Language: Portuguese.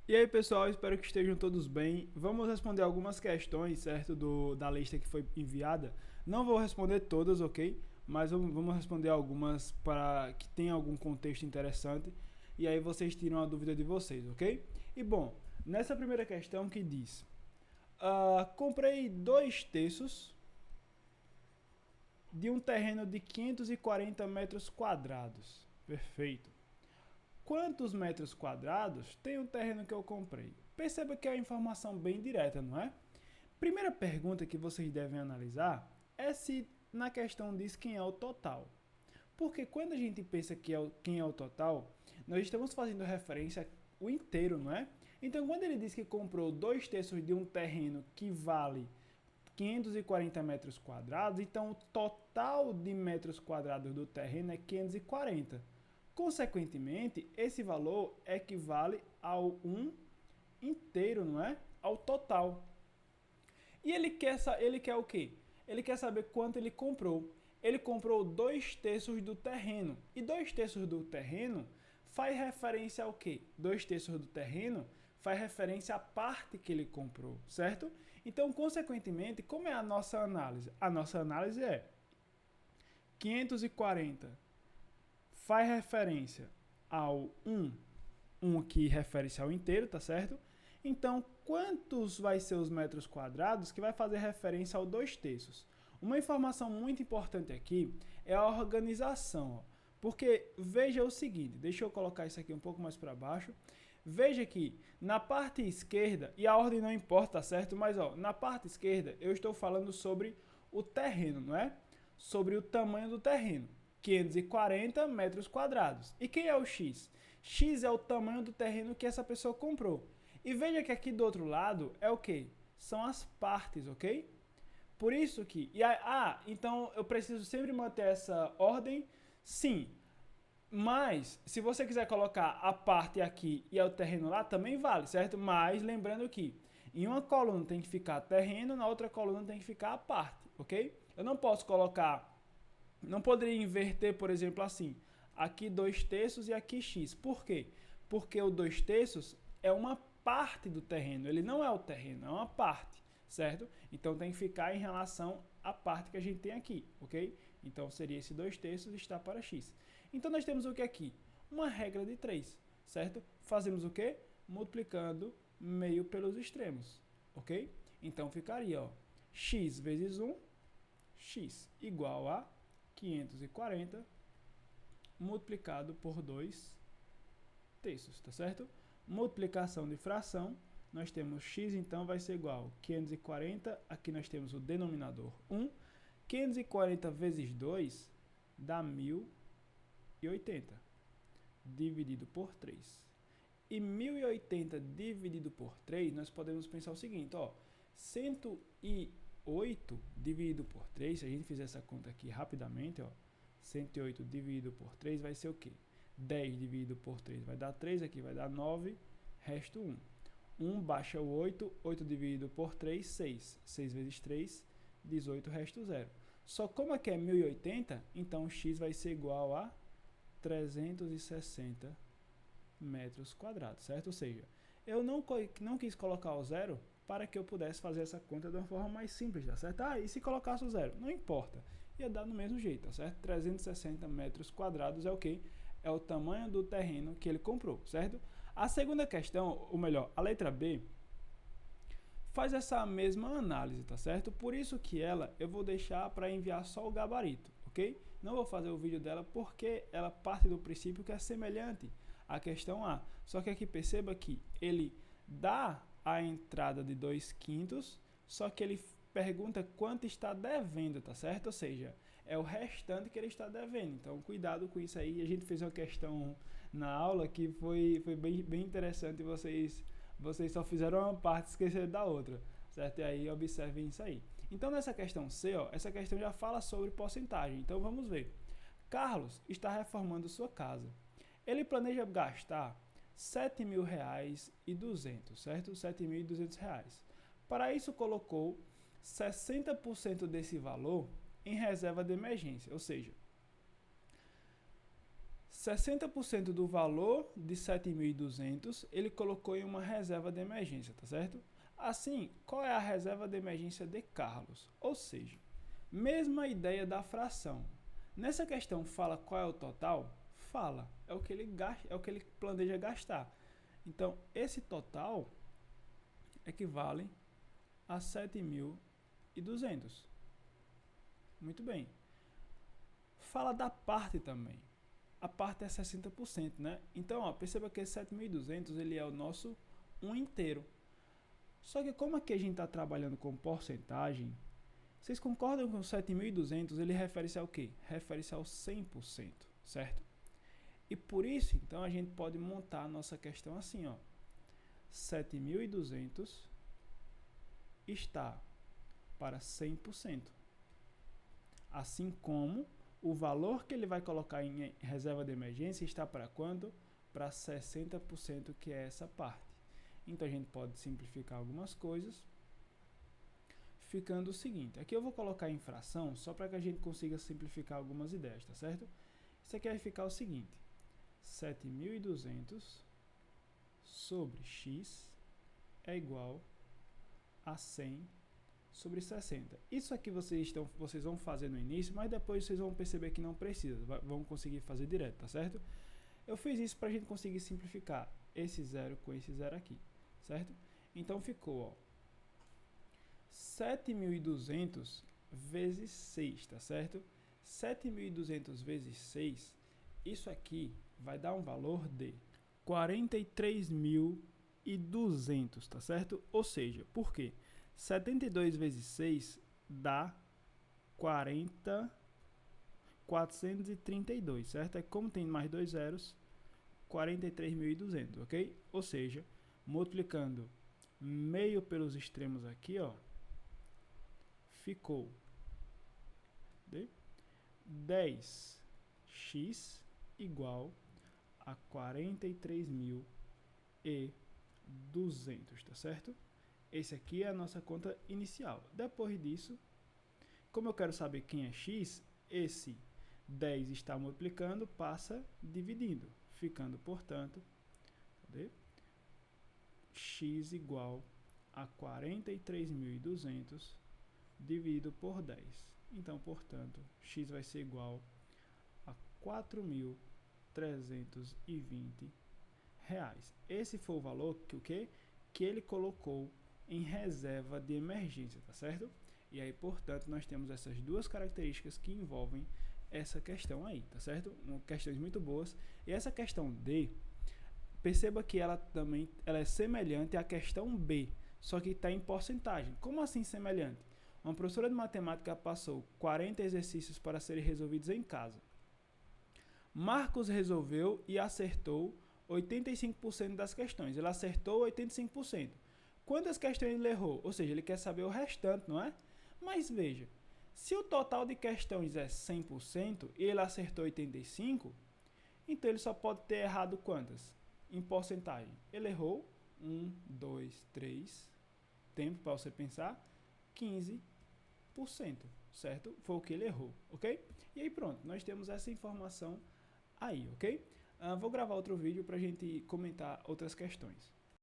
E aí, pessoal, espero que estejam todos bem. Vamos responder algumas questões, certo, da lista que foi enviada. Não vou responder todas, ok? Mas vamos responder algumas para que tenha algum contexto interessante. E aí vocês tiram a dúvida de vocês, ok? E bom, nessa primeira questão que diz: comprei 2 terços de um terreno de 540 metros quadrados. Perfeito. Quantos metros quadrados tem o terreno que eu comprei? Perceba que é uma informação bem direta, não é? Primeira pergunta que vocês devem analisar é se na questão diz quem é o total. Porque quando a gente pensa que quem é o total, nós estamos fazendo referência ao inteiro, não é? Então, quando ele diz que comprou 2 terços de um terreno que vale 540 metros quadrados, então o total de metros quadrados do terreno é 540. Consequentemente, esse valor equivale ao inteiro, não é? Ao total. E ele quer o quê? Ele quer saber quanto ele comprou. Ele comprou 2 terços do terreno. E 2 terços do terreno faz referência ao quê? 2 terços do terreno faz referência à parte que ele comprou, certo? Então, consequentemente, como é a nossa análise? A nossa análise é 540 faz referência ao 1 que refere-se ao inteiro, tá certo? Então, quantos vai ser os metros quadrados que vai fazer referência ao 2 terços? Uma informação muito importante aqui é a organização, ó. Porque veja o seguinte, deixa eu colocar isso aqui um pouco mais para baixo. Veja que na parte esquerda, e a ordem não importa, certo? Mas ó, na parte esquerda eu estou falando sobre o terreno, não é? Sobre o tamanho do terreno. 540 metros quadrados. E quem é o X? X é o tamanho do terreno que essa pessoa comprou. E veja que aqui do outro lado é o que? São as partes, ok? Por isso que... então eu preciso sempre manter essa ordem? Sim. Mas, se você quiser colocar a parte aqui e o terreno lá, também vale, certo? Mas lembrando que em uma coluna tem que ficar terreno, na outra coluna tem que ficar a parte, ok? Eu não posso colocar... Não poderia inverter, por exemplo, assim. Aqui 2 terços e aqui x. Por quê? Porque o 2 terços é uma parte do terreno. Ele não é o terreno, é uma parte, certo? Então tem que ficar em relação à parte que a gente tem aqui, ok? Então seria esse 2 terços está para x. Então nós temos o que aqui? Uma regra de 3, certo? Fazemos o que? Multiplicando meio pelos extremos, ok? Então ficaria, ó, x vezes 1, x igual a 540 multiplicado por 2 terços, tá certo? Multiplicação de fração, nós temos x, então vai ser igual a 540, aqui nós temos o denominador 1, 540 vezes 2 dá 1080, dividido por 3. E 1080 dividido por 3, nós podemos pensar o seguinte, ó, 108 dividido por 3, se a gente fizer essa conta aqui rapidamente, ó, 108 dividido por 3 vai ser o quê? 10 dividido por 3 vai dar 3, aqui vai dar 9, resto 1. 1 baixa o 8, 8 dividido por 3, 6. 6 vezes 3, 18, resto 0. Só como aqui é 1080, então x vai ser igual a 360 metros quadrados, certo? Ou seja, eu não quis colocar o zero para que eu pudesse fazer essa conta de uma forma mais simples, tá certo? E se colocasse o zero? Não importa, ia dar do mesmo jeito, tá certo? 360 metros quadrados é o que? É o tamanho do terreno que ele comprou, certo? A segunda questão, ou melhor, a letra B, faz essa mesma análise, tá certo? Por isso que eu vou deixar para enviar só o gabarito, ok? Não vou fazer o vídeo dela porque ela parte do princípio que é semelhante à questão A. Só que aqui perceba que ele dá a entrada de 2/5, só que ele pergunta quanto está devendo, tá certo? Ou seja, é o restante que ele está devendo. Então, cuidado com isso aí. A gente fez uma questão na aula que foi bem interessante. Vocês só fizeram uma parte e esqueceram da outra, certo? E aí observem isso aí. Então, nessa questão C, ó, essa questão já fala sobre porcentagem. Então, vamos ver. Carlos está reformando sua casa. Ele planeja gastar R$ 7.200, certo? R$ 7.200. Para isso, colocou 60% desse valor em reserva de emergência, ou seja, 60% do valor de 7.200 ele colocou em uma reserva de emergência, tá certo? Assim, qual é a reserva de emergência de Carlos? Ou seja, mesma ideia da fração. Nessa questão fala qual é o total? Fala, é o que ele gasta, é o que ele planeja gastar. Então, esse total equivale a 7.200. Muito bem. Fala da parte também. A parte é 60%, né? Então, ó, perceba que esse 7.200 ele é o nosso 1 inteiro. Só que como aqui a gente está trabalhando com porcentagem, vocês concordam que o 7.200 ele refere-se ao quê? Refere-se ao 100%, certo? E por isso, então, a gente pode montar a nossa questão assim, ó. 7.200 está para 100%. Assim como o valor que ele vai colocar em reserva de emergência está para quanto? Para 60%, que é essa parte. Então, a gente pode simplificar algumas coisas, ficando o seguinte. Aqui eu vou colocar em fração, só para que a gente consiga simplificar algumas ideias, tá certo? Isso aqui vai ficar o seguinte. 7.200 sobre x é igual a 100 sobre 60. Isso aqui vocês vão fazer no início, mas depois vocês vão perceber que não precisa, vão conseguir fazer direto, tá certo? Eu fiz isso para a gente conseguir simplificar esse zero com esse zero aqui, certo? Então ficou, ó, 7.200 vezes 6, tá certo? 7.200 vezes 6, isso aqui vai dar um valor de 43.200, tá certo? Ou seja, por quê? 72 vezes 6 dá 432, certo? É como tem mais dois zeros, 43.200, ok? Ou seja, multiplicando meio pelos extremos aqui, ó, ficou 10x igual a 43.200, tá certo? Esse aqui é a nossa conta inicial. Depois disso, como eu quero saber quem é x, esse 10 está multiplicando, passa dividindo, ficando, portanto, cadê? X igual a 43.200 dividido por 10. Então, portanto, x vai ser igual a 4.320 reais. Esse foi o valor que ele colocou em reserva de emergência, tá certo? E aí, portanto, nós temos essas duas características que envolvem essa questão aí, tá certo? Questões muito boas. E essa questão D, perceba que ela é semelhante à questão B, só que está em porcentagem. Como assim semelhante? Uma professora de matemática passou 40 exercícios para serem resolvidos em casa. Marcos resolveu e acertou 85% das questões. Ele acertou 85%. Quantas questões ele errou? Ou seja, ele quer saber o restante, não é? Mas veja, se o total de questões é 100% e ele acertou 85%, então ele só pode ter errado quantas? Em porcentagem. Ele errou 1, 2, 3, tempo para você pensar, 15%, certo? Foi o que ele errou, ok? E aí pronto, nós temos essa informação aí, ok? Vou gravar outro vídeo para a gente comentar outras questões.